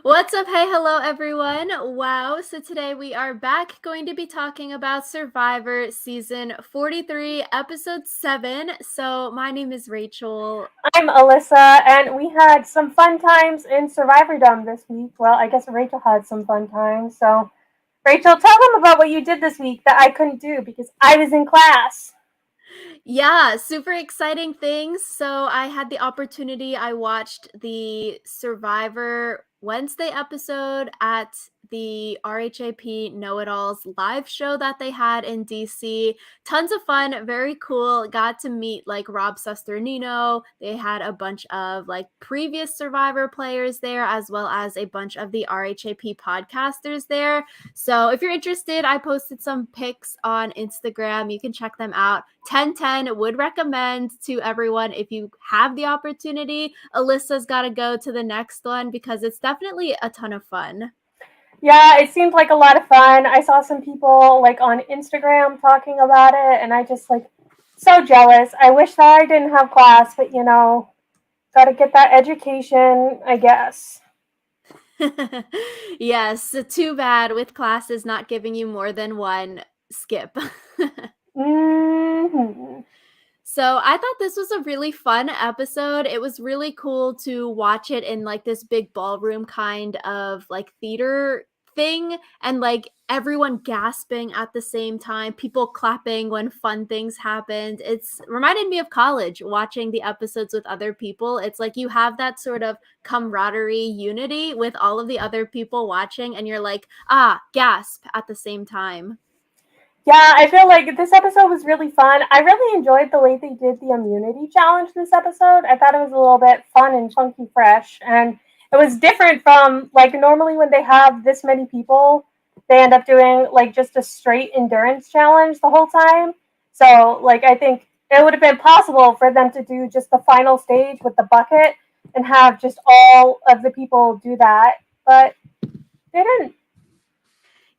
What's up? Hey, hello, everyone. Wow. So today we are back going to be talking about Survivor season 43, episode 7. So my name is Rachel. I'm Alyssa, and we had some fun times in Survivordom this week. Well, I guess Rachel had some fun times. So, Rachel, tell them about what you did this week that I couldn't do because I was in class. Yeah, super exciting things. So I had the opportunity, I watched the Survivor Wednesday episode at the RHAP Know It Alls live show that they had in DC. Tons of fun, very cool. Got to meet like Rob Sesternino. They had a bunch of like previous Survivor players there, as well as a bunch of the RHAP podcasters there. So if you're interested, I posted some pics on Instagram. You can check them out. 1010 would recommend to everyone if you have the opportunity. Alyssa's got to go to the next one because it's definitely a ton of fun. Yeah, it seemed like a lot of fun. I saw some people like on Instagram talking about it, and I just like so jealous. I wish that I didn't have class, but gotta get that education, I guess. Yes, too bad with classes not giving you more than one skip. hmm So I thought this was a really fun episode. It was really cool to watch it in like this big ballroom kind of like theater thing and like everyone gasping at the same time, people clapping when fun things happened. It's reminded me of college watching the episodes with other people. It's like you have that sort of camaraderie unity with all of the other people watching and you're like, gasp at the same time. Yeah, I feel like this episode was really fun. I really enjoyed the way they did the immunity challenge this episode. I thought it was a little bit fun and funky fresh. And it was different from like normally when they have this many people, they end up doing like just a straight endurance challenge the whole time. So, like, I think it would have been possible for them to do just the final stage with the bucket and have just all of the people do that. But they didn't.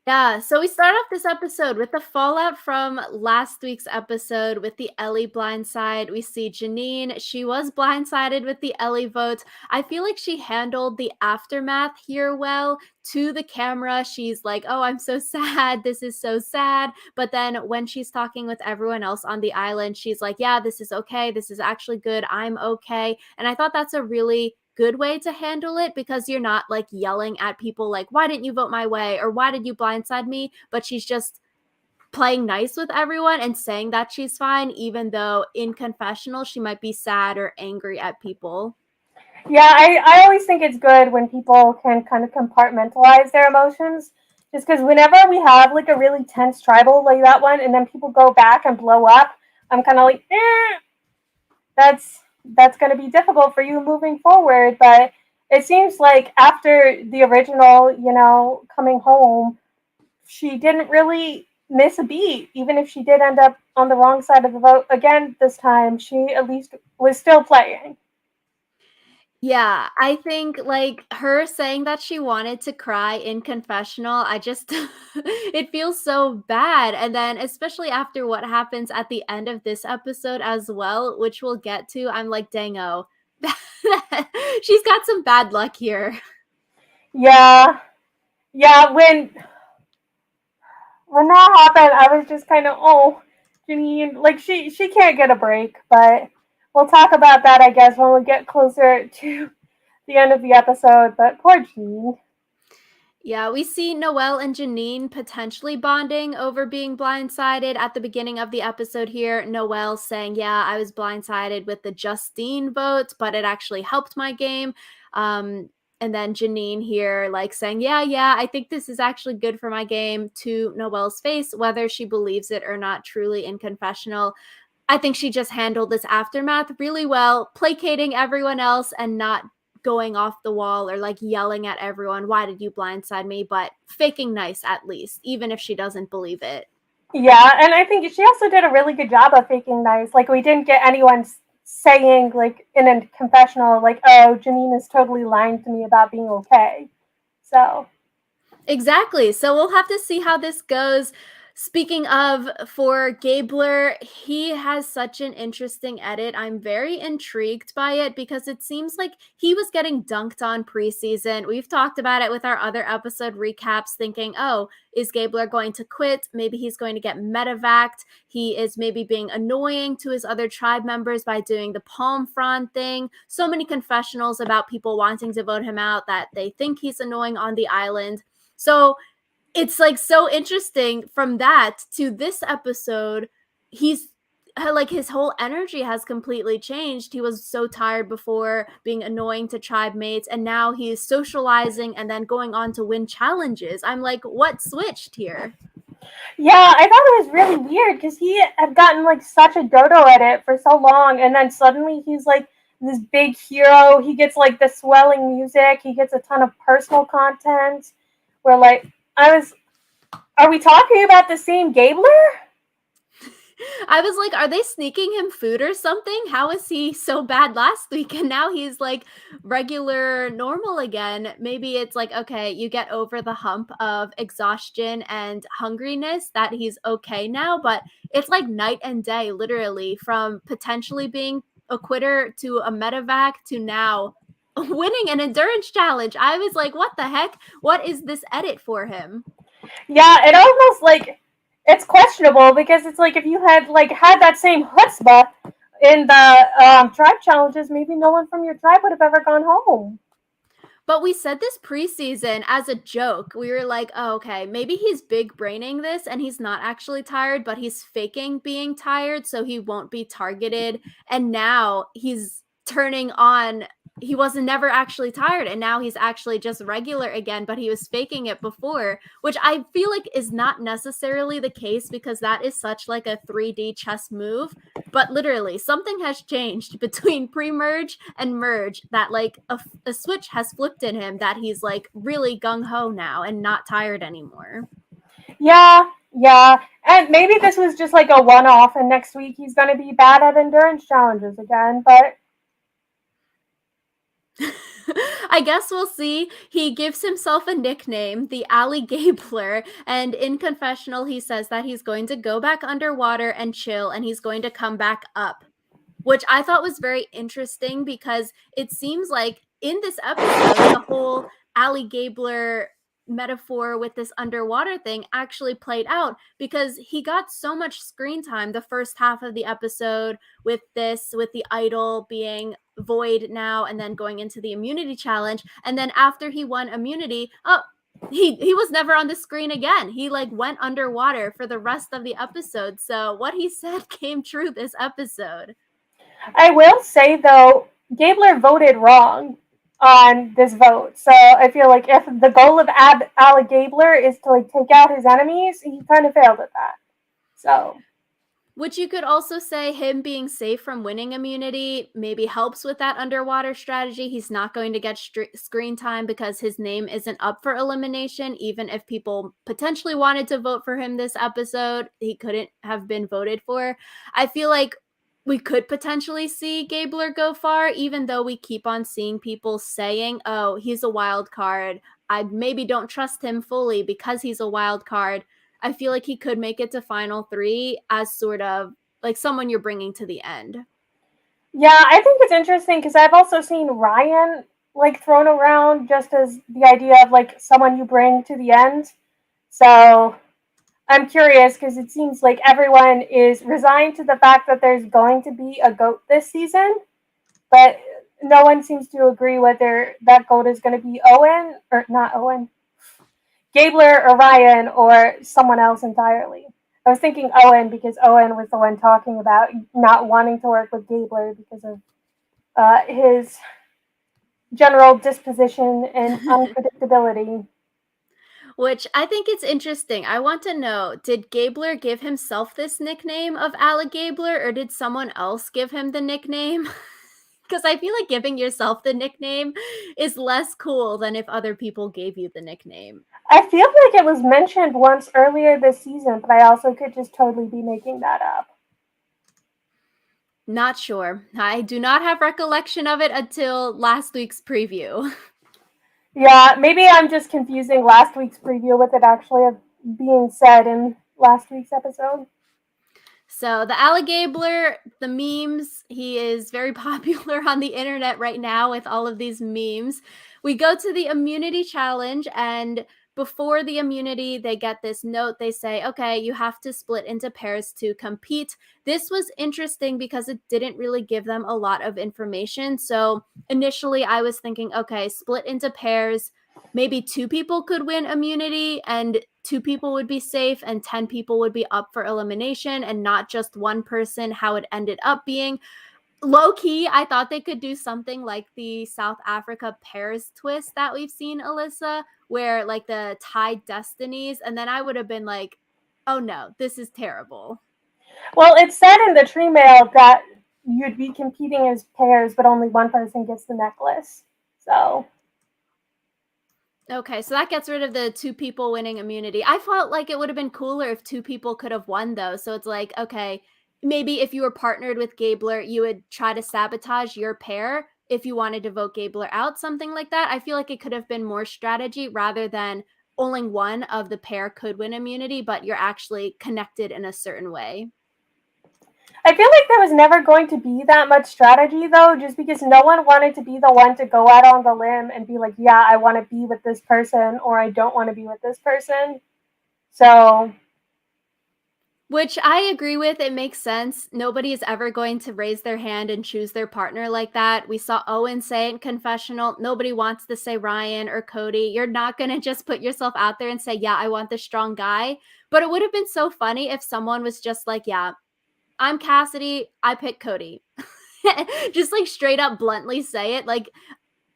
Yeah, so we start off this episode with the fallout from last week's episode with the Ellie blindside. We see Janine. She was blindsided with the Ellie vote. I feel like she handled the aftermath here well. To the camera, she's like, oh, I'm so sad. This is so sad. But then when she's talking with everyone else on the island, she's like, yeah, this is okay. This is actually good. I'm okay. And I thought that's a really good way to handle it because you're not like yelling at people like, why didn't you vote my way or why did you blindside me? But she's just playing nice with everyone and saying that she's fine, even though in confessional she might be sad or angry at people. Yeah, I always think it's good when people can kind of compartmentalize their emotions. Just because whenever we have like a really tense tribal like that one, and then people go back and blow up, I'm kind of like, that's going to be difficult for you moving forward. But it seems like after the original, coming home, she didn't really miss a beat. Even if she did end up on the wrong side of the vote again this time, she at least was still playing. Yeah, I think like her saying that she wanted to cry in confessional, I just it feels so bad. And then especially after what happens at the end of this episode as well, which we'll get to, I'm like, dango. She's got some bad luck here. Yeah, yeah. When that happened, I was just kind of, oh, Janine, like she can't get a break. But we'll talk about that, I guess, when we get closer to the end of the episode. But poor Janine. Yeah, we see Noelle and Janine potentially bonding over being blindsided at the beginning of the episode here. Noelle saying, yeah, I was blindsided with the Justine vote, but it actually helped my game. And then Janine here, like saying, yeah, I think this is actually good for my game to Noelle's face, whether she believes it or not truly in confessional. I think she just handled this aftermath really well, placating everyone else and not going off the wall or like yelling at everyone, why did you blindside me? But faking nice at least, even if she doesn't believe it. Yeah, and I think she also did a really good job of faking nice. Like we didn't get anyone saying like in a confessional like, "Oh, Janine is totally lying to me about being okay." So Exactly. So we'll have to see how this goes. Speaking of, for Gabler, he has such an interesting edit. I'm very intrigued by it because it seems like he was getting dunked on preseason. We've talked about it with our other episode recaps, thinking, oh, is Gabler going to quit? Maybe he's going to get medevaced. He is maybe being annoying to his other tribe members by doing the palm frond thing. So many confessionals about people wanting to vote him out that they think he's annoying on the island. So it's like so interesting from that to this episode. He's like, his whole energy has completely changed. He was so tired before, being annoying to tribe mates, and now he's socializing and then going on to win challenges. I'm like, what switched here? Yeah, I thought it was really weird because he had gotten like such a dodo at it for so long, and then suddenly he's like this big hero. He gets like the swelling music. He gets a ton of personal content. Where like are we talking about the same Gabler? I was like, are they sneaking him food or something? How is he so bad last week and now he's like regular normal again? Maybe it's like, okay, you get over the hump of exhaustion and hungriness, that he's okay now, but it's like night and day, literally, from potentially being a quitter to a medevac to now winning an endurance challenge. I was like, what the heck? What is this edit for him? Yeah, it almost like it's questionable because it's like if you had like had that same chutzpah in the tribe challenges, maybe no one from your tribe would have ever gone home. But we said this preseason as a joke. We were like, oh, okay, maybe he's big braining this and he's not actually tired, but he's faking being tired so he won't be targeted. And now he's turning on. He was never actually tired, and now he's actually just regular again, but he was faking it before, which I feel like is not necessarily the case because that is such like a 3D chess move. But literally, something has changed between pre-merge and merge, that like a switch has flipped in him, that he's like really gung-ho now and not tired anymore. Yeah. And maybe this was just like a one-off, and next week he's going to be bad at endurance challenges again, but I guess we'll see. He gives himself a nickname, the Alligabler, and in confessional, he says that he's going to go back underwater and chill, and he's going to come back up, which I thought was very interesting because it seems like in this episode, the whole Alligabler metaphor with this underwater thing actually played out because he got so much screen time the first half of the episode with the idol being void now and then going into the immunity challenge, and then after he won immunity, he was never on the screen again. He like went underwater for the rest of the episode. So what he said came true this episode. I will say though, Gabler voted wrong on this vote. So I feel like if the goal of Alec Gabler is to like take out his enemies, he kind of failed at that. So Which you could also say him being safe from winning immunity maybe helps with that underwater strategy. He's not going to get screen time because his name isn't up for elimination. Even if people potentially wanted to vote for him this episode, he couldn't have been voted for. I feel like we could potentially see Gabler go far, even though we keep on seeing people saying, oh, he's a wild card. I maybe don't trust him fully because he's a wild card. I feel like he could make it to final 3 as sort of like someone you're bringing to the end. yeah, I think it's interesting because I've also seen Ryan like thrown around just as the idea of like someone you bring to the end. So I'm curious because it seems like everyone is resigned to the fact that there's going to be a GOAT this season, but no one seems to agree whether that GOAT is going to be Owen or not Owen, Gabler or Ryan or someone else entirely. I was thinking Owen because Owen was the one talking about not wanting to work with Gabler because of his general disposition and unpredictability. Which I think it's interesting. I want to know, did Gabler give himself this nickname of Alligabler, or did someone else give him the nickname? Because I feel like giving yourself the nickname is less cool than if other people gave you the nickname. I feel like it was mentioned once earlier this season, but I also could just totally be making that up. Not sure. I do not have recollection of it until last week's preview. Yeah, maybe I'm just confusing last week's preview with it actually being said in last week's episode. So the alligator, the memes, he is very popular on the internet right now with all of these memes. We go to the immunity challenge, and before the immunity, they get this note. They say, okay, you have to split into pairs to compete. This was interesting because it didn't really give them a lot of information. So initially, I was thinking, okay, split into pairs. Maybe 2 people could win immunity and 2 people would be safe and 10 people would be up for elimination and not just one person, how it ended up being. Low key, I thought they could do something like the South Africa pairs twist that we've seen, Alyssa, where like the tied destinies, and then I would have been like, oh no, this is terrible. Well, it said in the tree mail that you'd be competing as pairs, but only one person gets the necklace. So Okay, so that gets rid of the 2 people winning immunity. I felt like it would have been cooler if 2 people could have won, though. So it's like, okay, maybe if you were partnered with Gabler, you would try to sabotage your pair if you wanted to vote Gabler out, something like that. I feel like it could have been more strategy rather than only one of the pair could win immunity, but you're actually connected in a certain way. I feel like there was never going to be that much strategy though, just because no one wanted to be the one to go out on the limb and be like, yeah, I want to be with this person or I don't want to be with this person. So Which I agree with. It makes sense. Nobody is ever going to raise their hand and choose their partner like that. We saw Owen say in confessional, nobody wants to say Ryan or Cody. You're not going to just put yourself out there and say, yeah, I want the strong guy. But it would have been so funny if someone was just like, yeah, I'm Cassidy. I pick Cody. Just like straight up bluntly say it. Like,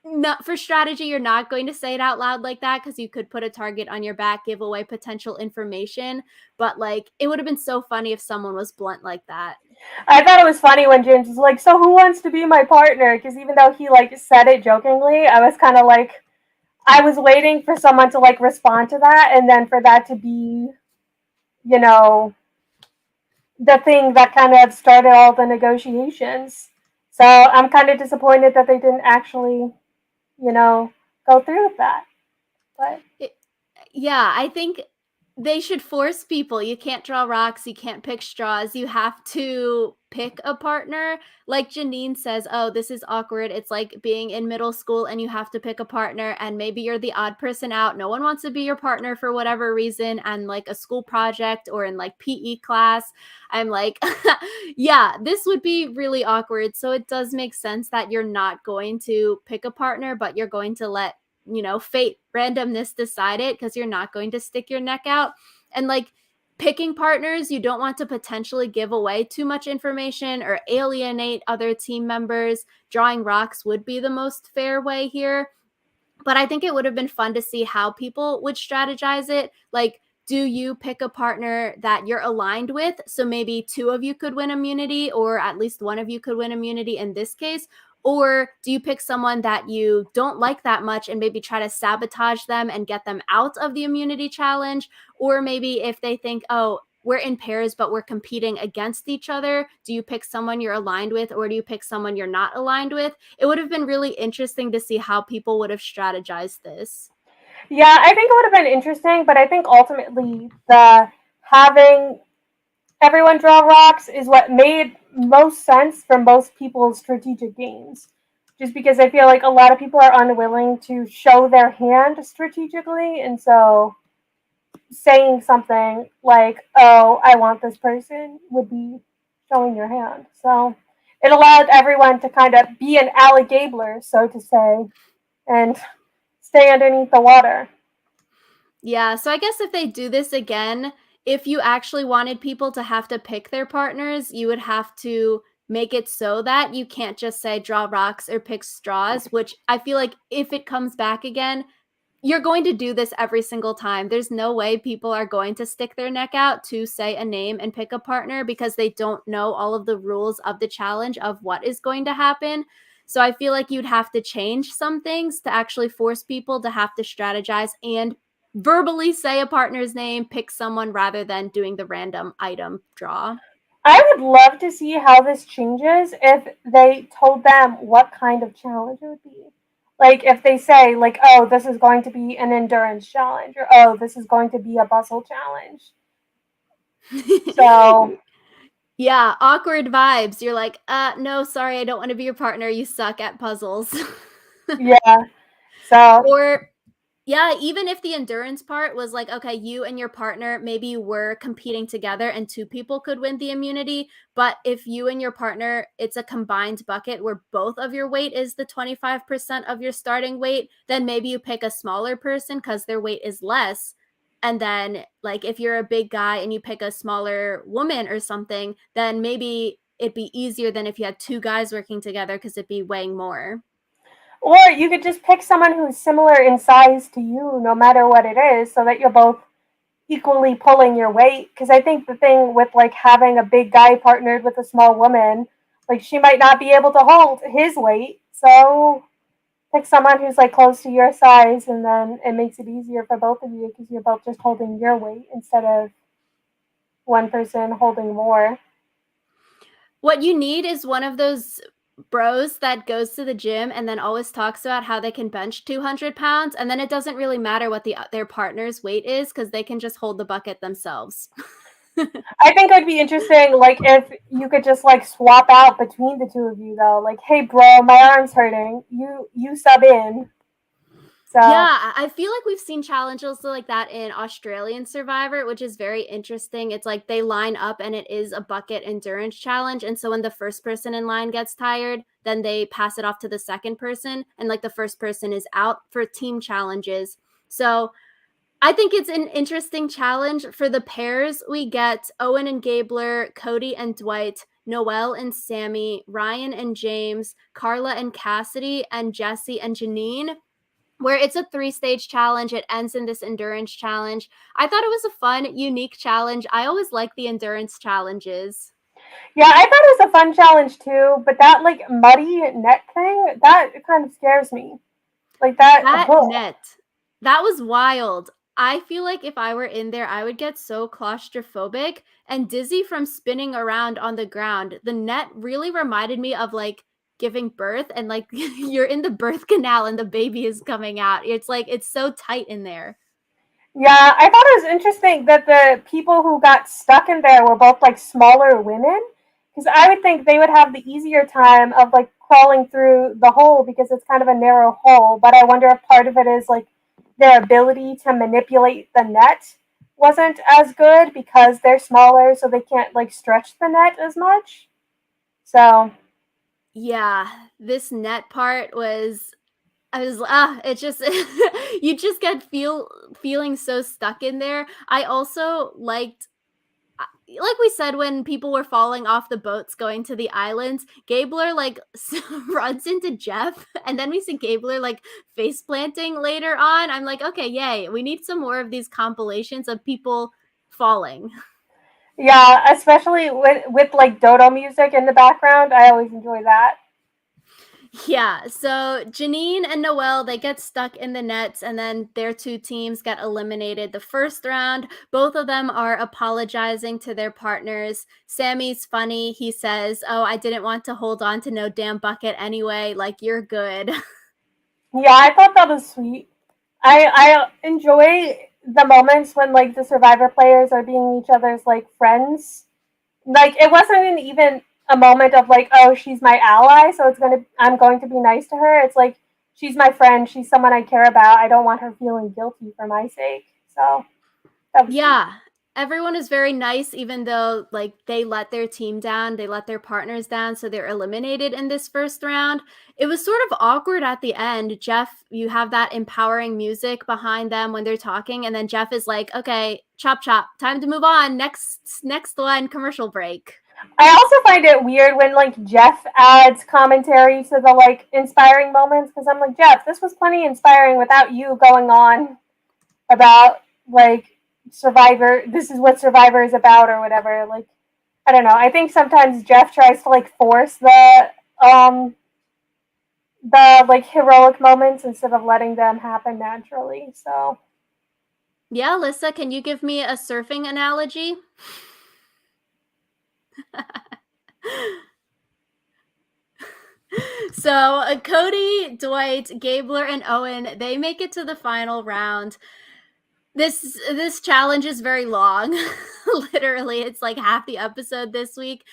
not for strategy, you're not going to say it out loud like that because you could put a target on your back, give away potential information. But like, it would have been so funny if someone was blunt like that. I thought it was funny when James was like, so who wants to be my partner? Because even though he like said it jokingly, I was kind of like, I was waiting for someone to like respond to that and then for that to be, you know, the thing that kind of started all the negotiations. So I'm kind of disappointed that they didn't actually, go through with that. But It, yeah, I think they should force people. You can't draw rocks, you can't pick straws. You have to pick a partner. Like Janine says, "Oh, this is awkward. It's like being in middle school and you have to pick a partner and maybe you're the odd person out. No one wants to be your partner for whatever reason and like a school project or in like PE class." I'm like, yeah, this would be really awkward. So it does make sense that you're not going to pick a partner, but you're going to let fate, randomness decide it because you're not going to stick your neck out. And like picking partners, you don't want to potentially give away too much information or alienate other team members. Drawing rocks would be the most fair way here. But I think it would have been fun to see how people would strategize it. Like, do you pick a partner that you're aligned with? So maybe 2 of you could win immunity, or at least one of you could win immunity in this case. Or do you pick someone that you don't like that much and maybe try to sabotage them and get them out of the immunity challenge? Or maybe if they think, oh, we're in pairs, but we're competing against each other, do you pick someone you're aligned with or do you pick someone you're not aligned with? It would have been really interesting to see how people would have strategized this. yeah, I think it would have been interesting, but I think ultimately the having everyone draw rocks is what made most sense for most people's strategic games. Just because I feel like a lot of people are unwilling to show their hand strategically, and so saying something like, "Oh, I want this person," would be showing your hand. So it allowed everyone to kind of be an alligabler, so to say, and stay underneath the water. Yeah, so I guess if they do this again, if you actually wanted people to have to pick their partners, you would have to make it so that you can't just say draw rocks or pick straws, which I feel like if it comes back again, you're going to do this every single time. There's no way people are going to stick their neck out to say a name and pick a partner because they don't know all of the rules of the challenge of what is going to happen. So I feel like you'd have to change some things to actually force people to have to strategize and verbally say a partner's name, pick someone rather than doing the random item draw. I would love to see how this changes if they told them what kind of challenge it would be. Like if they say like, "Oh, this is going to be an endurance challenge," or "Oh, this is going to be a bustle challenge." So Yeah, awkward vibes. You're like, no, sorry, I don't want to be your partner. You suck at puzzles. yeah. So Or yeah, even if the endurance part was like, okay, you and your partner maybe were competing together and two people could win the immunity, but if you and your partner, it's a combined bucket where both of your weight is the 25% of your starting weight, then maybe you pick a smaller person because their weight is less. And then, like, if you're a big guy and you pick a smaller woman or something, then maybe it'd be easier than if you had two guys working together because it'd be weighing more. or you could just pick someone who's similar in size to you, no matter what it is, so that you're both equally pulling your weight. Because I think the thing with like having a big guy partnered with a small woman, like she might not be able to hold his weight. So pick someone who's like close to your size, and then it makes it easier for both of you because you're both just holding your weight instead of one person holding more. What you need is one of those bros that goes to the gym and then always talks about how they can bench 200 pounds, and then it doesn't really matter what their partner's weight is because they can just hold the bucket themselves. I think it'd be interesting, like if you could just like swap out between the two of you, though. Like, hey, bro, my arm's hurting. You sub in. So Yeah, I feel like we've seen challenges like that in Australian Survivor, which is very interesting. It's like they line up and it is a bucket endurance challenge. And so when the first person in line gets tired, then they pass it off to the second person. And like the first person is out for team challenges. So I think it's an interesting challenge. For the pairs, we get Owen and Gabler, Cody and Dwight, Noelle and Sammy, Ryan and James, Carla and Cassidy, and Jesse and Janine, where it's a 3-stage challenge. It ends in this endurance challenge. I thought it was a fun, unique challenge. I always like the endurance challenges. yeah, I thought it was a fun challenge too. But that like muddy net thing, that kind of scares me. Like that. That net, that was wild. I feel like if I were in there, I would get so claustrophobic and dizzy from spinning around on the ground. The net really reminded me of like giving birth and like you're in the birth canal and the baby is coming out. It's like it's so tight in there. Yeah, I thought it was interesting that the people who got stuck in there were both like smaller women. Because I would think they would have the easier time of like crawling through the hole because it's kind of a narrow hole. But I wonder if part of it is like their ability to manipulate the net wasn't as good because they're smaller, so they can't like stretch the net as much. So Yeah, this net part was I was it just you just get feeling so stuck in there. I also liked like we said when people were falling off the boats going to the islands, Gabler like runs into Jeff and then we see Gabler like face planting later on. I'm like, okay, yay. We need some more of these compilations of people falling. yeah, especially with like dodo music in the background, I always enjoy that. Yeah, so Janine and Noelle, they get stuck in the nets, and then their two teams get eliminated the first round. Both of them are apologizing to their partners. Sammy's funny. He says, oh, I didn't want to hold on to no damn bucket anyway. Like, you're good. Yeah, I thought that was sweet. I enjoy the moments when like the survivor players are being each other's like friends. Like it wasn't even a moment of like, oh, she's my ally, so I'm going to be nice to her. It's like she's my friend, she's someone I care about. I don't want her feeling guilty for my sake. So that was sweet. Yeah, everyone is very nice, even though like they let their team down, they let their partners down, so they're eliminated in this first round. It was sort of awkward at the end. Jeff, you have that empowering music behind them when they're talking, and then Jeff is like, "Okay, chop chop, time to move on. Next one, commercial break." I also find it weird when like Jeff adds commentary to the like inspiring moments because I'm like, Jeff, this was plenty inspiring without you going on about like Survivor. This is what Survivor is about, or whatever. Like, I don't know. I think sometimes Jeff tries to like force um the like heroic moments instead of letting them happen naturally. So Yeah, Alyssa, can you give me a surfing analogy? So Cody, Dwight, Gabler, and Owen, they make it to the final round. This challenge is very long. Literally, it's like half the episode this week.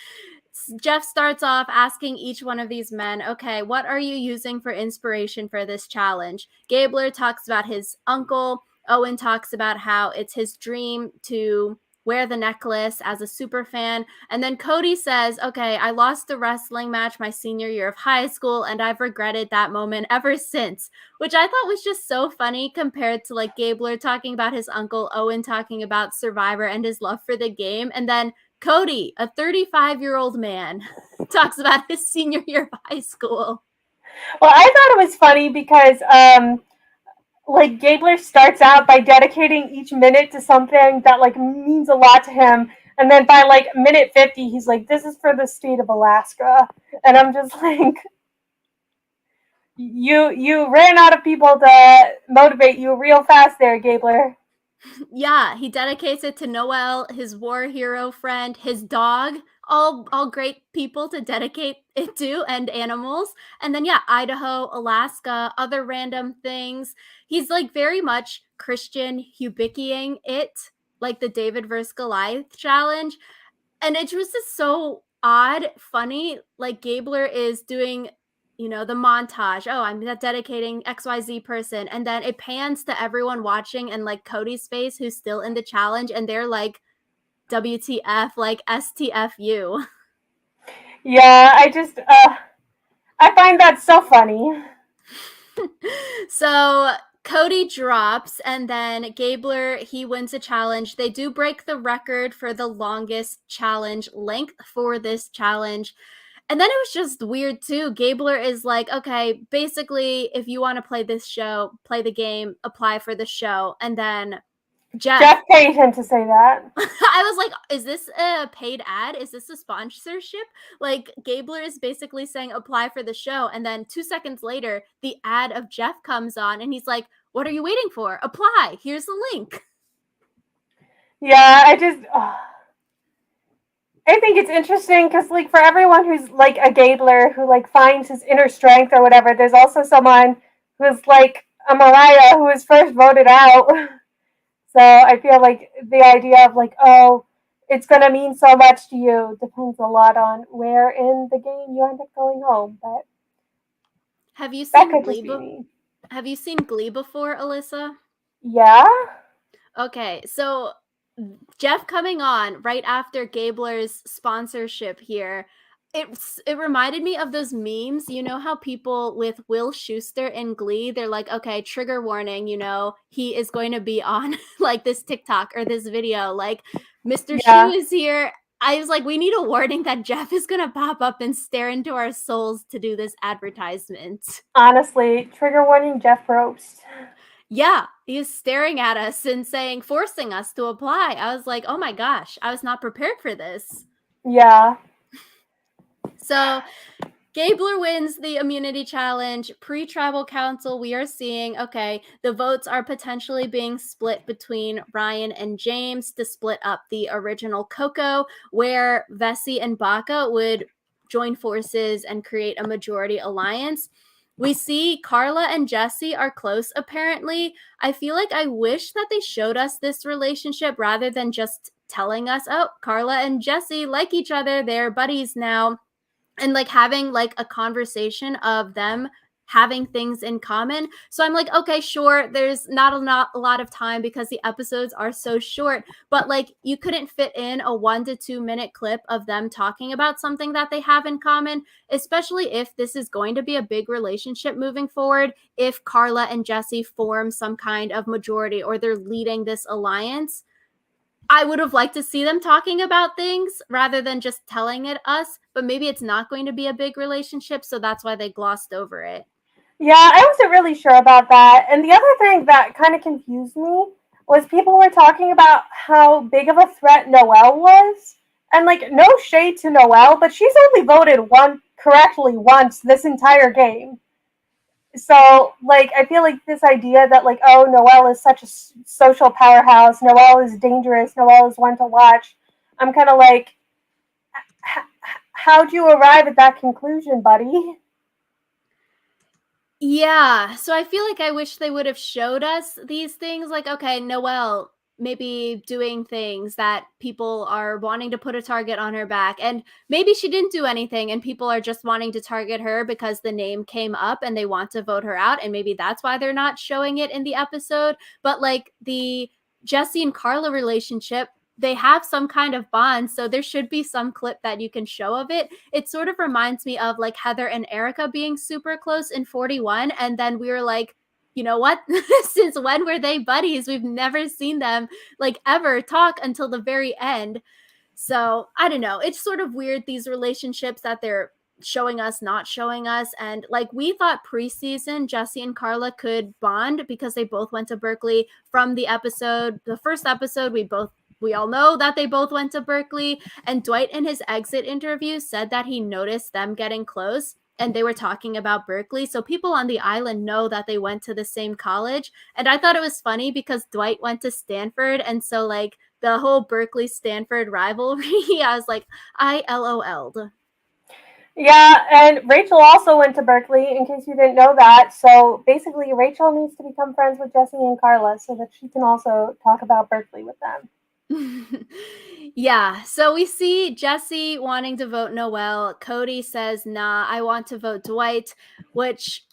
Jeff starts off asking each one of these men, okay, what are you using for inspiration for this challenge? Gabler talks about his uncle. Owen talks about how it's his dream to wear the necklace as a super fan. And then Cody says, okay, I lost a wrestling match my senior year of high school, and I've regretted that moment ever since, which I thought was just so funny compared to like Gabler talking about his uncle, Owen talking about Survivor and his love for the game. And then Cody, a 35-year-old man, talks about his senior year of high school. Well, I thought it was funny because like Gabler starts out by dedicating each minute to something that like means a lot to him, and then by like minute 50 he's like, this is for the state of Alaska. And I'm just like, you ran out of people to motivate you real fast there, Gabler. Yeah, he dedicates it to Noel, his war hero friend, his dog, all great people to dedicate it to, and animals. And then yeah, Idaho, Alaska, other random things. He's like very much Christian Hubickying it, like the David versus Goliath challenge. And it was just so odd, funny. Like Gabler is doing, the montage. Oh, I'm dedicating XYZ person. And then it pans to everyone watching and like Cody's face, who's still in the challenge. And they're like, WTF, like STFU. Yeah, I find that so funny. So Cody drops, and then Gabler, he wins a challenge. They do break the record for the longest challenge length for this challenge. And then it was just weird too. Gabler is like, okay, basically, if you want to play this show, play the game, apply for the show. And then Jeff, Jeff paid him to say that. I was like, is this a paid ad? Is this a sponsorship? Like, Gabler is basically saying apply for the show. And then 2 seconds later, the ad of Jeff comes on and he's like, what are you waiting for? Apply. Here's the link. Yeah, I think it's interesting because, like, for everyone who's like a Gabler who like finds his inner strength or whatever, there's also someone who's like a Mariah who was first voted out. So I feel like the idea of like, oh, it's gonna mean so much to you depends a lot on where in the game you end up going home. But Have you that seen could Glee? just be me. Have you seen Glee before, Alyssa? Yeah. Okay, so Jeff coming on right after Gabler's sponsorship here. It reminded me of those memes. You know how people with Will Schuester in Glee, they're like, okay, trigger warning, he is going to be on like this TikTok or this video. Like Mr. Shu Yeah. is here. I was like, we need a warning that Jeff is gonna pop up and stare into our souls to do this advertisement. Honestly, trigger warning, Jeff Probst. Yeah, he's staring at us and saying, forcing us to apply. I was like, oh my gosh, I was not prepared for this. Yeah. So Gabler wins the immunity challenge. Pre-tribal council, we are seeing, okay, the votes are potentially being split between Ryan and James to split up the original Coco, where Vesi and Baca would join forces and create a majority alliance. We see Carla and Jesse are close, apparently. I feel like I wish that they showed us this relationship rather than just telling us, oh, Carla and Jesse like each other, they're buddies now, and like having like a conversation of them having things in common. So I'm like, okay, sure, there's not a lot of time because the episodes are so short, but like you couldn't fit in a 1 to 2 minute clip of them talking about something that they have in common, especially if this is going to be a big relationship moving forward. If Carla and Jesse form some kind of majority or they're leading this alliance, I would have liked to see them talking about things rather than just telling it us, but maybe it's not going to be a big relationship, so that's why they glossed over it. Yeah, I wasn't really sure about that. And the other thing that kind of confused me was people were talking about how big of a threat Noelle was. And like, no shade to Noelle, but she's only voted one correctly once this entire game. So, like, I feel like this idea that, like, oh, Noelle is such a social powerhouse, Noelle is dangerous, Noelle is one to watch. I'm kind of like, how'd you arrive at that conclusion, buddy? Yeah, so I feel like I wish they would have showed us these things, like, okay, Noelle maybe doing things that people are wanting to put a target on her back, and maybe she didn't do anything and people are just wanting to target her because the name came up and they want to vote her out, and maybe that's why they're not showing it in the episode. But like the Jesse and Carla relationship, they have some kind of bond, so there should be some clip that you can show of it. It sort of reminds me of like Heather and Erica being super close in 41, and then we were like, you know what? Since when were they buddies? We've never seen them like ever talk until the very end. So I don't know. It's sort of weird, these relationships that they're showing us, not showing us. And like we thought preseason, Jesse and Carla could bond because they both went to Berkeley from the episode. The first episode, we all know that they both went to Berkeley. And Dwight in his exit interview said that he noticed them getting close and they were talking about Berkeley. So people on the island know that they went to the same college. And I thought it was funny because Dwight went to Stanford. And so like the whole Berkeley Stanford rivalry, I was like, I LOL'd. Yeah, and Rachel also went to Berkeley, in case you didn't know that. So basically, Rachel needs to become friends with Jesse and Carla so that she can also talk about Berkeley with them. Yeah, so we see Jesse wanting to vote Noelle. Cody says, nah, I want to vote Dwight, which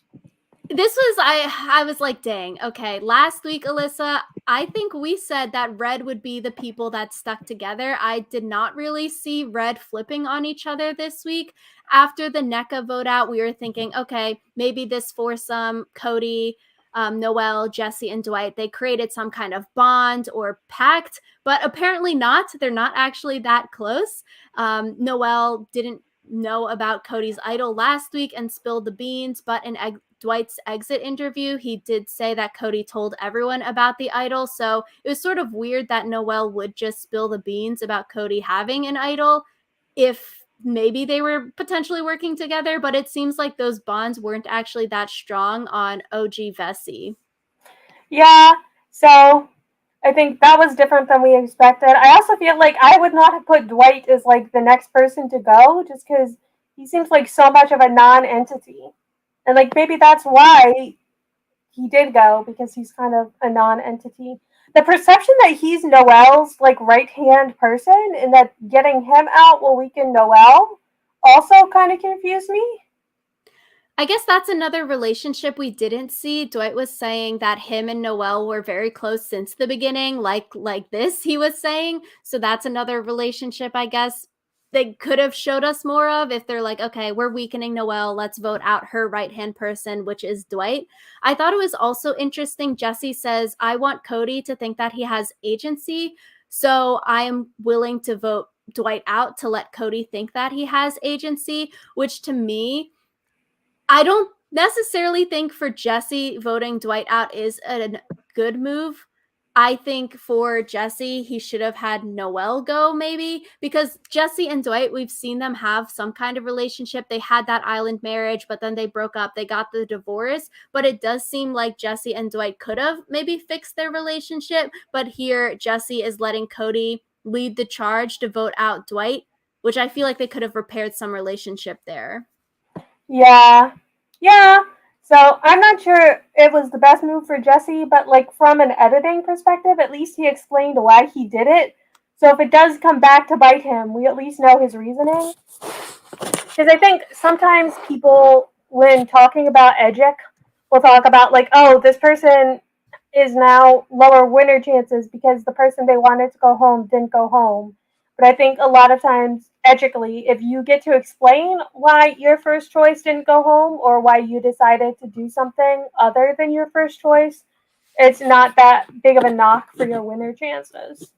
this was I was like, dang, okay. Last week, Alyssa, I think we said that Red would be the people that stuck together. I did not really see Red flipping on each other this week. After the NECA vote out, we were thinking, okay, maybe this foursome, Cody, Noelle, Jesse, and Dwight, they created some kind of bond or pact, but apparently not. They're not actually that close. Noelle didn't know about Cody's idol last week and spilled the beans, but in Dwight's exit interview, he did say that Cody told everyone about the idol. So it was sort of weird that Noelle would just spill the beans about Cody having an idol if maybe they were potentially working together, but it seems like those bonds weren't actually that strong on OG Vesi. Yeah, so I think that was different than we expected. I also feel like I would not have put Dwight as like the next person to go just because he seems like so much of a non entity. And like maybe that's why he did go because he's kind of a non-entity. The perception that he's Noelle's like right hand person and that getting him out will weaken Noelle also kind of confused me. I guess that's another relationship we didn't see. Dwight was saying that him and Noelle were very close since the beginning, like this he was saying. So that's another relationship I guess they could have showed us more of if they're like, okay, we're weakening Noelle, let's vote out her right-hand person, which is Dwight. I thought it was also interesting. Jesse says, I want Cody to think that he has agency. So I am willing to vote Dwight out to let Cody think that he has agency, which to me, I don't necessarily think for Jesse voting Dwight out is a good move. I think for Jesse, he should have had Noelle go maybe because Jesse and Dwight, we've seen them have some kind of relationship. They had that island marriage, but then they broke up. They got the divorce, but it does seem like Jesse and Dwight could have maybe fixed their relationship. But here, Jesse is letting Cody lead the charge to vote out Dwight, which I feel like they could have repaired some relationship there. Yeah. Yeah. So I'm not sure it was the best move for Jesse, but like from an editing perspective, at least he explained why he did it. So if it does come back to bite him, we at least know his reasoning. Because I think sometimes people, when talking about Edgic, will talk about like, oh, this person is now lower winner chances because the person they wanted to go home didn't go home. But I think a lot of times, ethically, if you get to explain why your first choice didn't go home or why you decided to do something other than your first choice, it's not that big of a knock for your winner chances.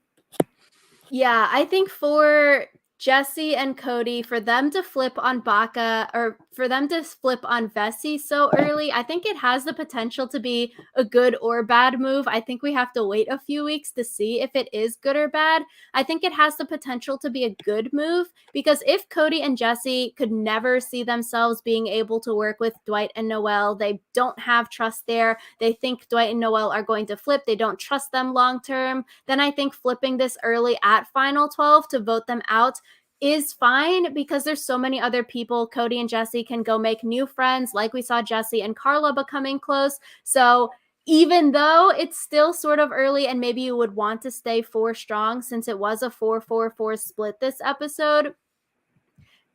Yeah, I think for Jesse and Cody, for them to flip on Baca or for them to flip on Vesi so early, I think it has the potential to be a good or bad move. I think we have to wait a few weeks to see if it is good or bad. I think it has the potential to be a good move because if Cody and Jesse could never see themselves being able to work with Dwight and Noelle, they don't have trust there. They think Dwight and Noelle are going to flip. They don't trust them long term. Then I think flipping this early at Final 12 to vote them out is fine because there's so many other people. Cody and Jesse can go make new friends, like we saw Jesse and Carla becoming close. So even though it's still sort of early and maybe you would want to stay 4 strong since it was a 4-4-4 split this episode,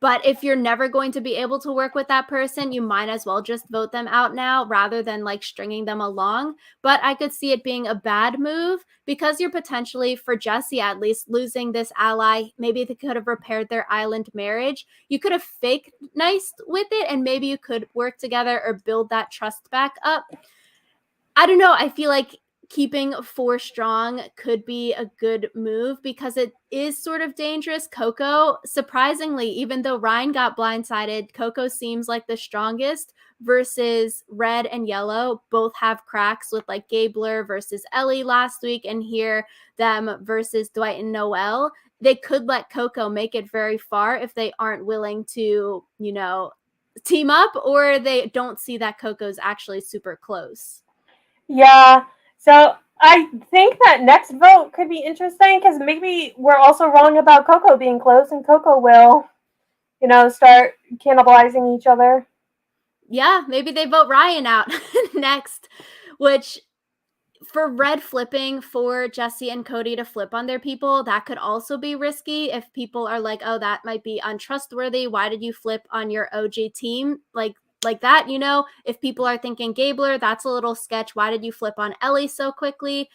but if you're never going to be able to work with that person, you might as well just vote them out now rather than like stringing them along. But I could see it being a bad move because you're potentially, for Jesse at least, losing this ally. Maybe they could have repaired their island marriage. You could have fake nice with it and maybe you could work together or build that trust back up. I don't know. I feel like keeping 4 strong could be a good move because it is sort of dangerous. Coco, surprisingly, even though Ryan got blindsided, Coco seems like the strongest versus Red and Yellow. Both have cracks with like Gabler versus Ellie last week, and here them versus Dwight and Noelle. They could let Coco make it very far if they aren't willing to, team up, or they don't see that Coco's actually super close. Yeah. So I think that next vote could be interesting because maybe we're also wrong about Coco being close, and Coco will, start cannibalizing each other. Yeah, maybe they vote Ryan out next, which for Red flipping for Jesse and Cody to flip on their people, that could also be risky if people are like, oh, that might be untrustworthy. Why did you flip on your OG team? Like that, if people are thinking Gabler, that's a little sketch. Why did you flip on Ellie so quickly?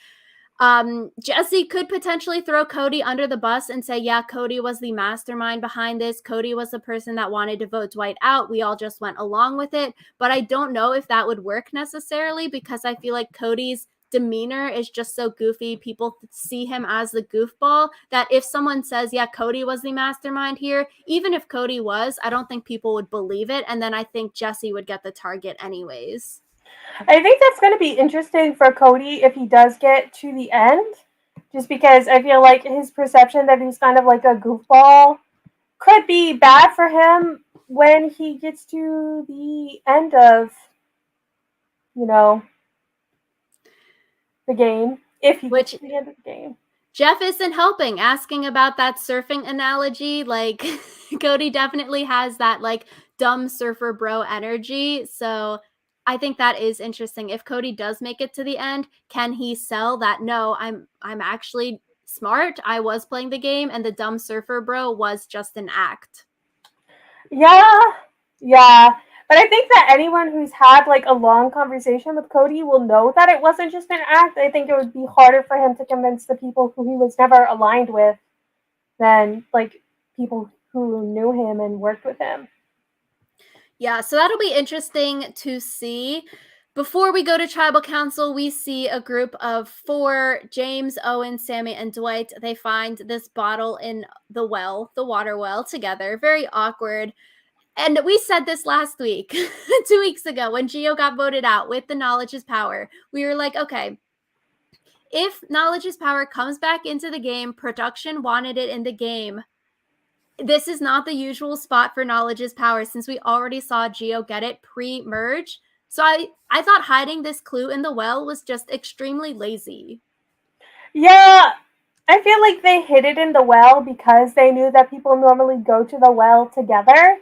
Jesse could potentially throw Cody under the bus and say, yeah, Cody was the mastermind behind this. Cody was the person that wanted to vote Dwight out. We all just went along with it. But I don't know if that would work necessarily because I feel like Cody's demeanor is just so goofy. People see him as the goofball that if someone says, yeah, Cody was the mastermind here, even if Cody was, I don't think people would believe it. And then I think Jesse would get the target anyways. I think that's going to be interesting for Cody if he does get to the end, just because I feel like his perception that he's kind of like a goofball could be bad for him when he gets to the end of, you know, the game. If he gets to the end of the game. Jeff isn't helping, asking about that surfing analogy. Like, Cody definitely has that, like, dumb surfer bro energy. So I think that is interesting. If Cody does make it to the end, can he sell that? No, I'm actually smart. I was playing the game, and the dumb surfer bro was just an act. Yeah. But I think that anyone who's had like a long conversation with Cody will know that it wasn't just an act. I think it would be harder for him to convince the people who he was never aligned with than like people who knew him and worked with him. Yeah, so that'll be interesting to see. Before we go to tribal council, we see a group of 4, James, Owen, Sammy, and Dwight. They find this bottle in the water well together. Very awkward. And we said this last week, 2 weeks ago, when Gio got voted out with the knowledge is power. We were like, okay, if knowledge is power comes back into the game, production wanted it in the game. This is not the usual spot for knowledge is power since we already saw Gio get it pre-merge. So I thought hiding this clue in the well was just extremely lazy. Yeah, I feel like they hid it in the well because they knew that people normally go to the well together.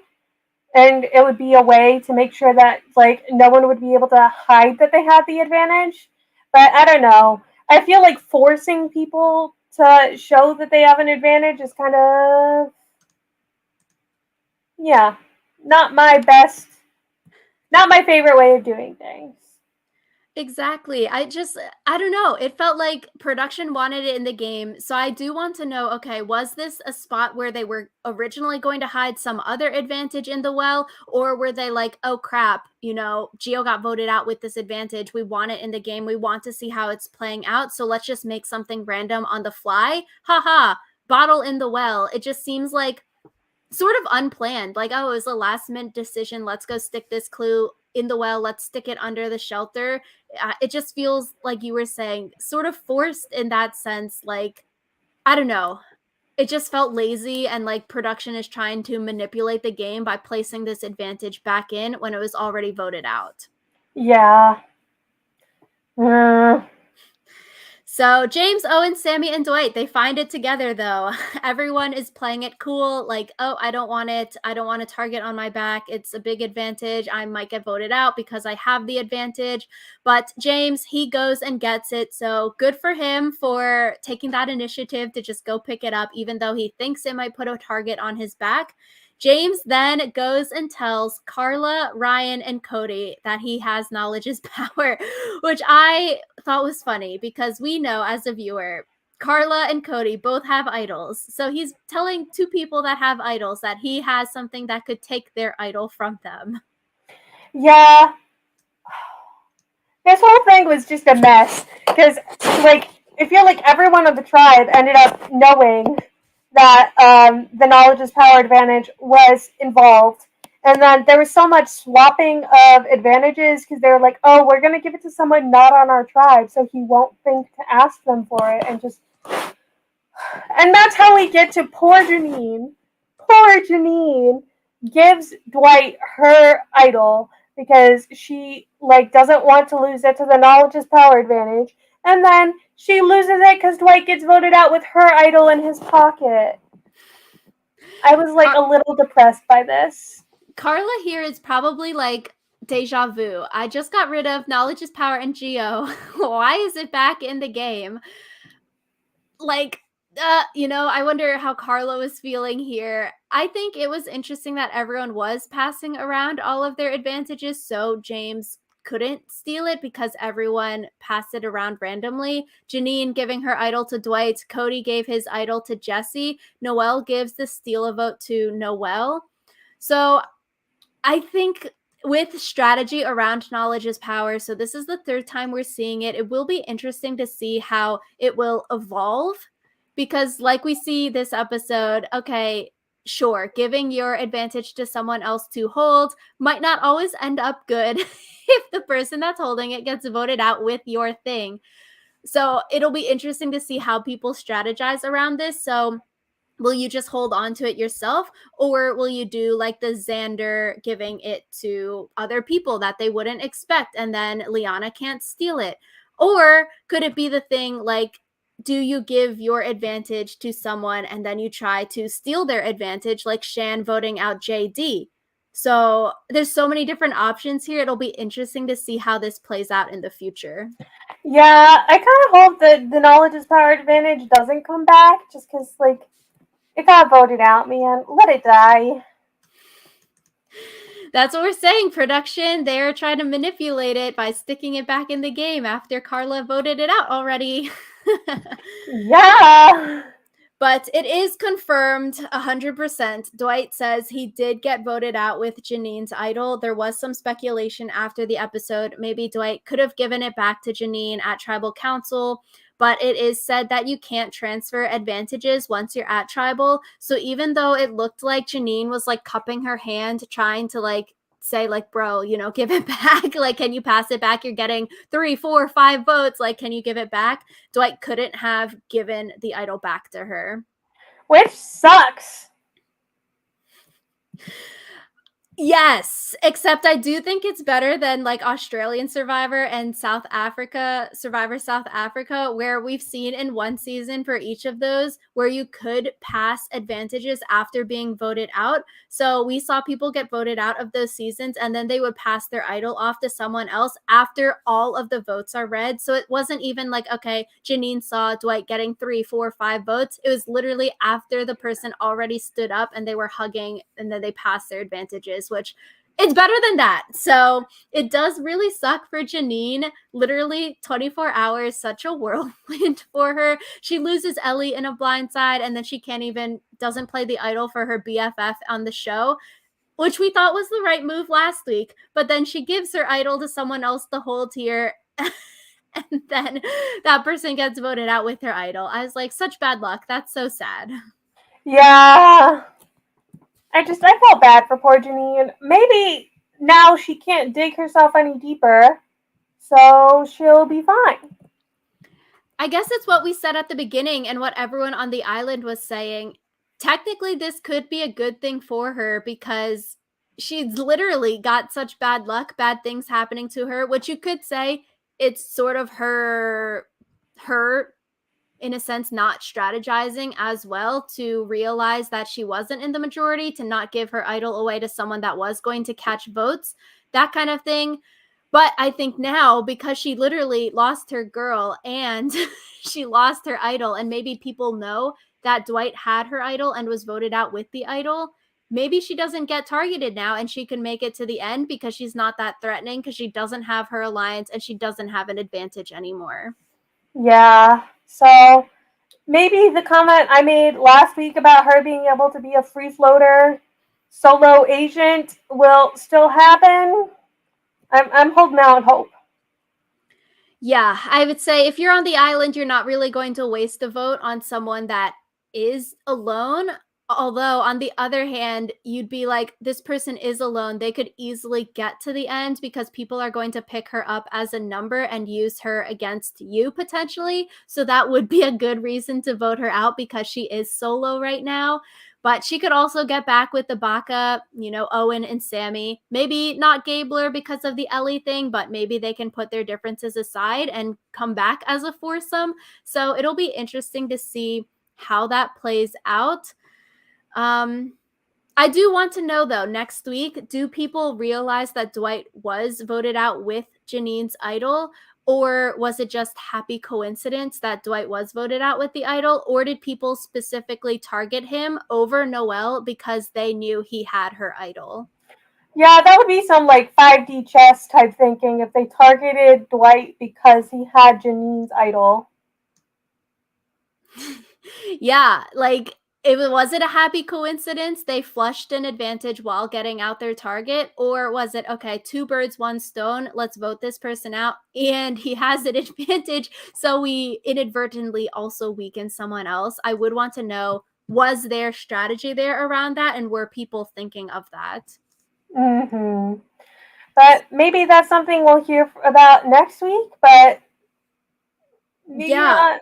And it would be a way to make sure that like no one would be able to hide that they had the advantage. But I don't know. I feel like forcing people to show that they have an advantage is kind of not my favorite way of doing things. Exactly. I don't know. It felt like production wanted it in the game. So I do want to know, okay, was this a spot where they were originally going to hide some other advantage in the well? Or were they like, oh crap, Gio got voted out with this advantage. We want it in the game. We want to see how it's playing out. So let's just make something random on the fly. Haha, bottle in the well. It just seems like sort of unplanned. Like, oh, it was a last minute decision. Let's go stick this clue in the well. Let's stick it under the shelter. It just feels like you were saying sort of forced in that sense. Like, I don't know. It just felt lazy and like production is trying to manipulate the game by placing this advantage back in when it was already voted out. Yeah. So James, Owen, Sammy, and Dwight, they find it together though. Everyone is playing it cool, like, oh, I don't want it. I don't want a target on my back. It's a big advantage. I might get voted out because I have the advantage. But James, he goes and gets it. So good for him for taking that initiative to just go pick it up, even though he thinks it might put a target on his back. James then goes and tells Carla, Ryan, and Cody that he has knowledge is power, which I thought was funny because we know as a viewer, Carla and Cody both have idols. So he's telling two people that have idols that he has something that could take their idol from them. Yeah. This whole thing was just a mess. Because, like, I feel like everyone of the tribe ended up knowing that the knowledge is power advantage was involved. And then there was so much swapping of advantages because they were like, oh, we're going to give it to someone not on our tribe so he won't think to ask them for it. And that's how we get to poor Janine. Poor Janine gives Dwight her idol because she doesn't want to lose it to the knowledge is power advantage. And then she loses it because Dwight gets voted out with her idol in his pocket. I was a little depressed by this. Carla here is probably like deja vu. I just got rid of knowledge is power and Geo. Why is it back in the game? I wonder how Carla was feeling here. I think it was interesting that everyone was passing around all of their advantages, so James couldn't steal it because everyone passed it around randomly. Janine giving her idol to Dwight, Cody gave his idol to Jesse, Noelle gives the steal a vote to Noelle. So I think with strategy around knowledge is power, so this is the third time we're seeing it. It will be interesting to see how it will evolve because, like we see this episode, okay, sure, giving your advantage to someone else to hold might not always end up good if the person that's holding it gets voted out with your thing. So it'll be interesting to see how people strategize around this. So will you just hold on to it yourself, or will you do like the Xander giving it to other people that they wouldn't expect and then Liana can't steal it? Or could it be the thing like, do you give your advantage to someone and then you try to steal their advantage, like Shan voting out JD? So there's so many different options here. It'll be interesting to see how this plays out in the future. Yeah, I kind of hope that the knowledge is power advantage doesn't come back just because, it got voted out, man. Let it die. That's what we're saying. Production, they're trying to manipulate it by sticking it back in the game after Carla voted it out already. Yeah. But it is confirmed 100%. Dwight says he did get voted out with Janine's idol. There was some speculation after the episode. Maybe Dwight could have given it back to Janine at Tribal Council, but it is said that you can't transfer advantages once you're at Tribal. So even though it looked like Janine was cupping her hand, trying to say bro, give it back, can you pass it back? You're getting 3, 4, 5 votes, can you give it back? Dwight couldn't have given the idol back to her, which sucks. Yes, except I do think it's better than Australian Survivor and Survivor South Africa, where we've seen in one season for each of those where you could pass advantages after being voted out. So we saw people get voted out of those seasons and then they would pass their idol off to someone else after all of the votes are read. So it wasn't even okay, Janine saw Dwight getting 3, 4, 5 votes. It was literally after the person already stood up and they were hugging and then they passed their advantages, which it's better than that. So it does really suck for Janine. Literally 24 hours, such a whirlwind for her. She loses Ellie in a blindside and then she doesn't play the idol for her BFF on the show, which we thought was the right move last week. But then she gives her idol to someone else to hold here. And then that person gets voted out with her idol. I was like, such bad luck. That's so sad. Yeah. I felt bad for poor Janine. Maybe now she can't dig herself any deeper, so she'll be fine. I guess it's what we said at the beginning and what everyone on the island was saying. Technically, this could be a good thing for her because she's literally got such bad luck, bad things happening to her, which you could say it's sort of her her, in a sense, not strategizing as well to realize that she wasn't in the majority, to not give her idol away to someone that was going to catch votes, that kind of thing. But I think now, because she literally lost her girl and she lost her idol, and maybe people know that Dwight had her idol and was voted out with the idol, maybe she doesn't get targeted now and she can make it to the end because she's not that threatening, because she doesn't have her alliance and she doesn't have an advantage anymore. Yeah. So maybe the comment I made last week about her being able to be a free floater solo agent will still happen. I'm holding out hope. Yeah, I would say if you're on the island, you're not really going to waste a vote on someone that is alone. Although, on the other hand, you'd be like, this person is alone. They could easily get to the end because people are going to pick her up as a number and use her against you potentially. So, that would be a good reason to vote her out because she is solo right now. But she could also get back with the Baka, Owen and Sammy. Maybe not Gabler because of the Ellie thing, but maybe they can put their differences aside and come back as a foursome. So it'll be interesting to see how that plays out. I do want to know, though, next week, do people realize that Dwight was voted out with Janine's idol? Or was it just happy coincidence that Dwight was voted out with the idol? Or did people specifically target him over Noelle because they knew he had her idol? Yeah, that would be some like 5D chess type thinking if they targeted Dwight because he had Janine's idol. Yeah, like, was it a happy coincidence they flushed an advantage while getting out their target? Or was it, okay, two birds, one stone, let's vote this person out, and he has an advantage, so we inadvertently also weaken someone else? I would want to know, was there strategy there around that, and were people thinking of that? Mm-hmm. But maybe that's something we'll hear about next week, but maybe Yeah, not.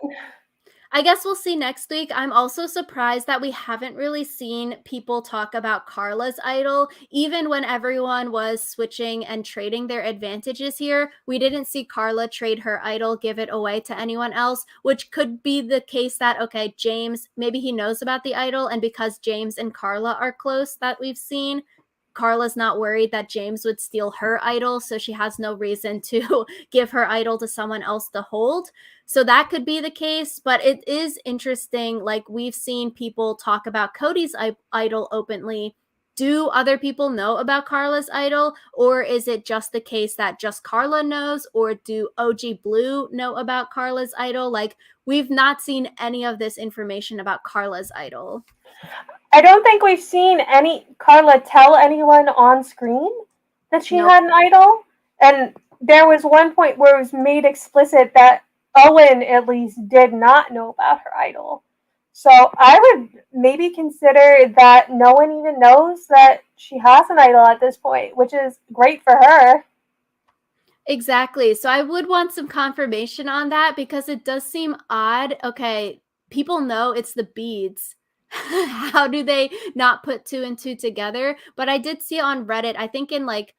I guess we'll see next week. I'm also surprised that we haven't really seen people talk about Carla's idol. Even when everyone was switching and trading their advantages here, we didn't see Carla trade her idol, give it away to anyone else, which could be the case that, okay, James, maybe he knows about the idol, and because James and Carla are close that we've seen, Carla's not worried that James would steal her idol, so she has no reason to give her idol to someone else to hold. So that could be the case, but it is interesting. Like, we've seen people talk about Cody's idol openly. Do other people know about Carla's idol, or is it just the case that just Carla knows, or do OG Blue know about Carla's idol? Like, we've not seen any of this information about Carla's idol. I don't think we've seen any Carla tell anyone on screen that she Nope. had an idol. And there was one point where it was made explicit that Owen at least did not know about her idol. So I would maybe consider that no one even knows that she has an idol at this point, which is great for her. Exactly. So I would want some confirmation on that because it does seem odd. Okay, people know it's the beads. How do they not put two and two together? But I did see on Reddit, I think in like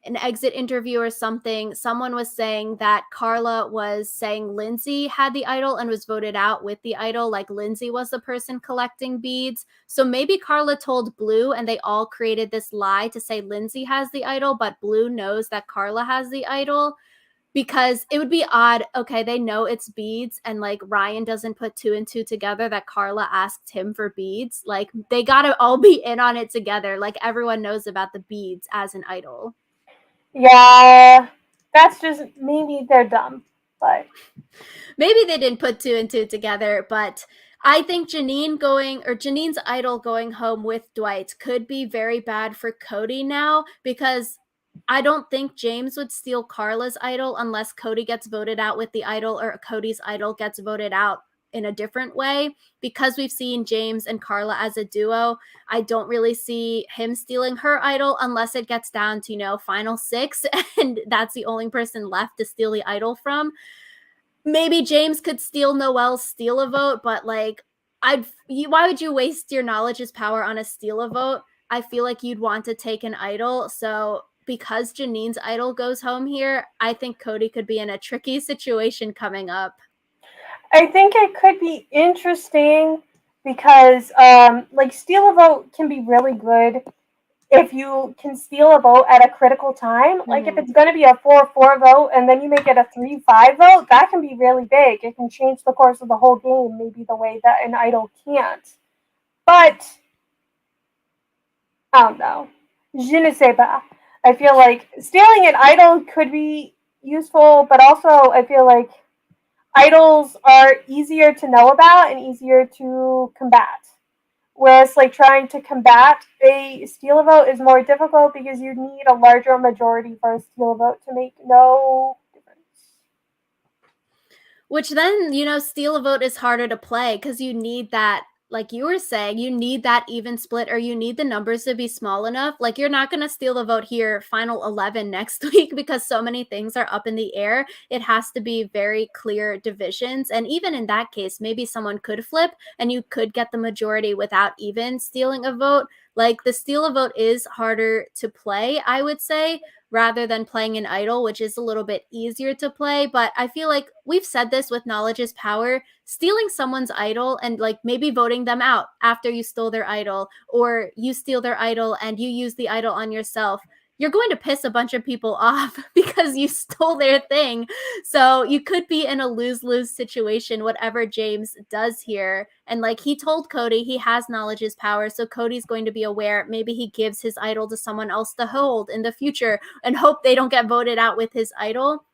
an exit interview or something, someone was saying that Carla was saying Lindsay had the idol and was voted out with the idol, like Lindsay was the person collecting beads. So maybe Carla told Blue and they all created this lie to say Lindsay has the idol, but Blue knows that Carla has the idol. Because it would be odd. Okay, they know it's beads, and like Ryan doesn't put two and two together that Carla asked him for beads. Like, they gotta all be in on it together. Like, everyone knows about the beads as an idol. Yeah, that's just maybe they're dumb, but Maybe they didn't put two and two together, but I think Janine's idol going home with Dwight could be very bad for Cody now, because I don't think James would steal Carla's idol unless Cody gets voted out with the idol or Cody's idol gets voted out in a different way. Because we've seen James and Carla as a duo, I don't really see him stealing her idol unless it gets down to, final six and that's the only person left to steal the idol from. Maybe James could steal Noelle's steal a vote, but like, why would you waste your knowledge is power on a steal a vote? I feel like you'd want to take an idol. So because Janine's idol goes home here, I think Cody could be in a tricky situation coming up. I think it could be interesting because, like, steal a vote can be really good if you can steal a vote at a critical time. Like, if Mm-hmm. it's going to be a 4-4 vote and then you make it a 3-5 vote, that can be really big. It can change the course of the whole game, maybe the way that an idol can't. But, I don't know. Je ne sais pas. I feel like stealing an idol could be useful, but also I feel like idols are easier to know about and easier to combat. Whereas, like, trying to combat a steal a vote is more difficult because you need a larger majority for a steal a vote to make no difference. Which then, steal a vote is harder to play because you need that, like you were saying, you need that even split or you need the numbers to be small enough. Like, you're not going to steal the vote here, final 11 next week because so many things are up in the air. It has to be very clear divisions. And even in that case, maybe someone could flip and you could get the majority without even stealing a vote. Like, the steal a vote is harder to play, I would say, rather than playing an idol, which is a little bit easier to play. But I feel like we've said this with knowledge is power. Stealing someone's idol and like maybe voting them out after you stole their idol, or you steal their idol and you use the idol on yourself, you're going to piss a bunch of people off because you stole their thing. So you could be in a lose-lose situation, whatever James does here. And like he told Cody, he has knowledge is power. So Cody's going to be aware. Maybe he gives his idol to someone else to hold in the future and hope they don't get voted out with his idol.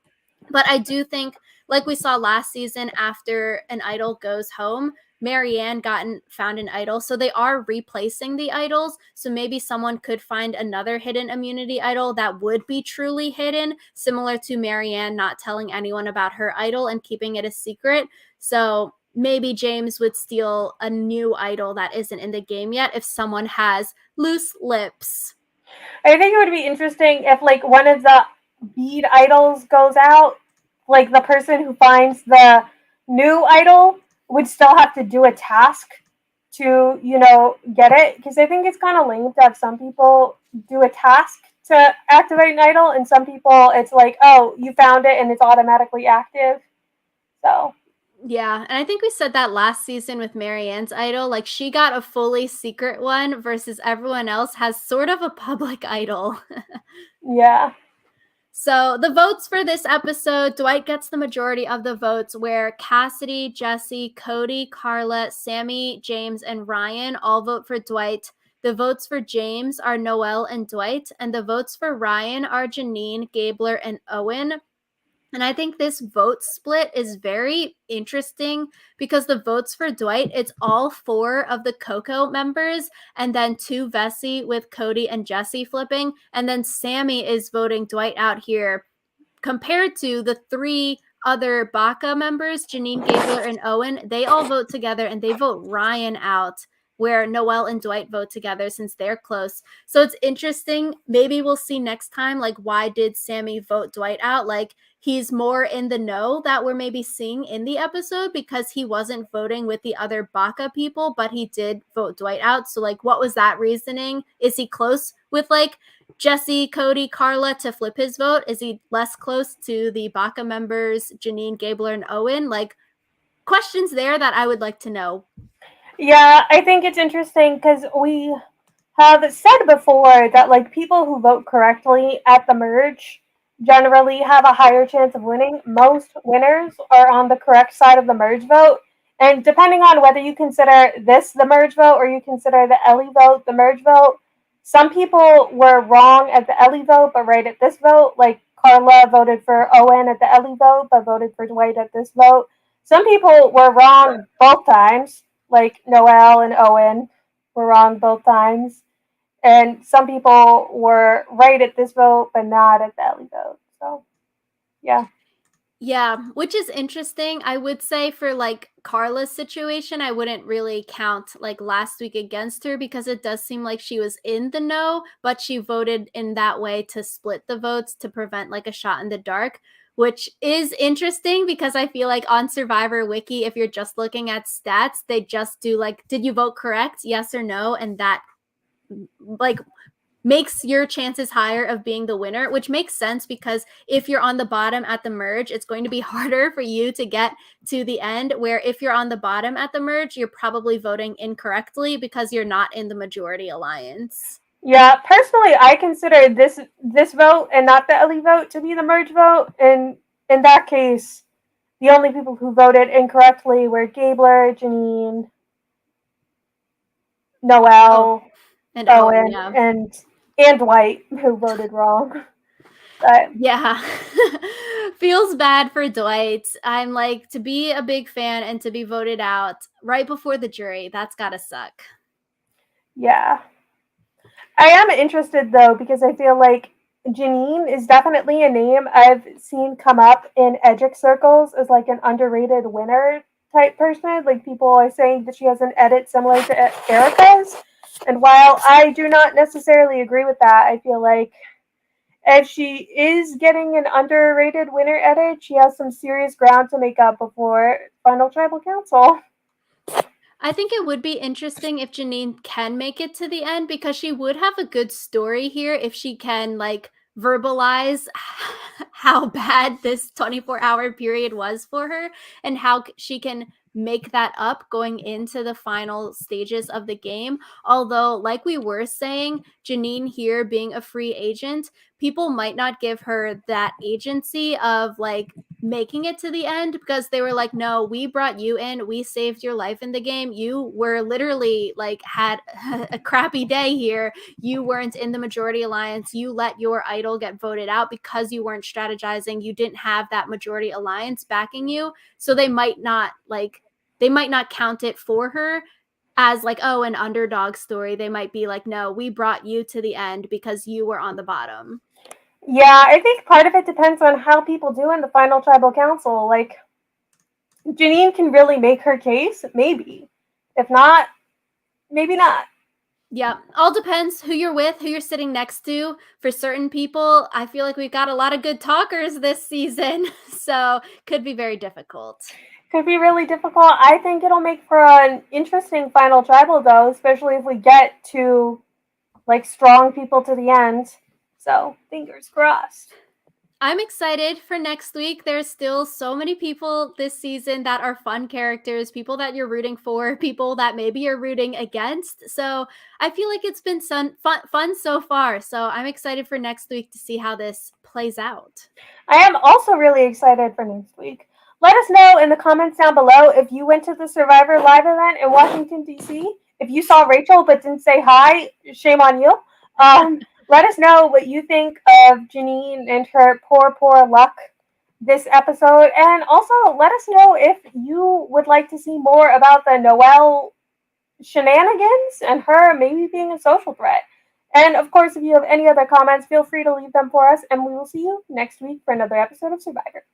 But I do think, like we saw last season, after an idol goes home, Marianne found an idol. So they are replacing the idols. So maybe someone could find another hidden immunity idol that would be truly hidden, similar to Marianne not telling anyone about her idol and keeping it a secret. So maybe James would steal a new idol that isn't in the game yet if someone has loose lips. I think it would be interesting if, like, one of the bead idols goes out, like the person who finds the new idol would still have to do a task to, get it. Because I think it's kind of lame to have some people do a task to activate an idol, and some people it's like, oh, you found it and it's automatically active. So Yeah, and I think we said that last season with Marianne's idol. Like, she got a fully secret one versus everyone else has sort of a public idol. yeah. So the votes for this episode, Dwight gets the majority of the votes, where Cassidy, Jesse, Cody, Carla, Sammy, James, and Ryan all vote for Dwight. The votes for James are Noelle and Dwight, and the votes for Ryan are Janine, Gabler, and Owen. And I think this vote split is very interesting because the votes for Dwight, it's all 4 of the Coco members, and then 2 Vesi with Cody and Jesse flipping. And then Sammy is voting Dwight out here, compared to the 3 other Baka members, Janine, Gabler, and Owen. They all vote together and they vote Ryan out, where Noelle and Dwight vote together since they're close. So it's interesting. Maybe we'll see next time, like, why did Sammy vote Dwight out? Like, he's more in the know that we're maybe seeing in the episode because he wasn't voting with the other Baka people, but he did vote Dwight out. So, like, what was that reasoning? Is he close with, like, Jesse, Cody, Carla to flip his vote? Is he less close to the Baka members, Janine, Gabler, and Owen? Like, questions there that I would like to know. Yeah, I think it's interesting because we have said before that, like, people who vote correctly at the merge generally have a higher chance of winning. Most winners are on the correct side of the merge vote. And depending on whether you consider this the merge vote or you consider the Ellie vote the merge vote, some people were wrong at the Ellie vote but right at this vote. Like, Carla voted for Owen at the Ellie vote but voted for Dwight at this vote. Some people were wrong both times, like Noelle and Owen were wrong both times. And some people were right at this vote, but not at the Ellie vote. So, yeah. Yeah, which is interesting. I would say for like Carla's situation, I wouldn't really count like last week against her because it does seem like she was in the know, but she voted in that way to split the votes to prevent like a shot in the dark, which is interesting because I feel like on Survivor Wiki, if you're just looking at stats, they just do like, did you vote correct? Yes or no? And that like makes your chances higher of being the winner, which makes sense because if you're on the bottom at the merge, it's going to be harder for you to get to the end, where if you're on the bottom at the merge, you're probably voting incorrectly because you're not in the majority alliance. Yeah, personally, I consider this vote and not the Ellie vote to be the merge vote. And in that case, the only people who voted incorrectly were Gabler, Janine, Noelle, And Owen, Owen, yeah. and Dwight, who voted wrong. But Yeah. Feels bad for Dwight. I'm like, to be a big fan and to be voted out right before the jury, that's gotta suck. yeah. I am interested though because I feel like Janine is definitely a name I've seen come up in Edric circles as like an underrated winner type person. Like people are saying that she has an edit similar to Erica's. And while I do not necessarily agree with that, I feel like if she is getting an underrated winner edit, she has some serious ground to make up before final tribal council. I think it would be interesting if Janine can make it to the end because she would have a good story here if she can like verbalize how bad this 24-hour period was for her and how she can make that up going into the final stages of the game. Although, like we were saying, Janine here being a free agent, people might not give her that agency of like making it to the end because they were like, no, we brought you in, we saved your life in the game, you were literally like had a crappy day here, you weren't in the majority alliance, you let your idol get voted out because you weren't strategizing, you didn't have that majority alliance backing you, so they might not count it for her as like, oh, an underdog story. They might be like, no, we brought you to the end because you were on the bottom. Yeah, I think part of it depends on how people do in the final tribal council. Like, Janine can really make her case, maybe. If not, maybe not. Yeah, all depends who you're with, who you're sitting next to. For certain people, I feel like we've got a lot of good talkers this season, so could be very difficult. Could be really difficult. I think it'll make for an interesting final tribal, though, especially if we get to like strong people to the end. So, fingers crossed. I'm excited for next week. There's still so many people this season that are fun characters, people that you're rooting for, people that maybe you're rooting against. So I feel like it's been fun so far. So I'm excited for next week to see how this plays out. I am also really excited for next week. Let us know in the comments down below if you went to the Survivor Live event in Washington, D.C. If you saw Rachel but didn't say hi, shame on you. Let us know what you think of Janine and her poor luck this episode. And also let us know if you would like to see more about the Noelle shenanigans and her maybe being a social threat. And of course, if you have any other comments, feel free to leave them for us, and we will see you next week for another episode of Survivor.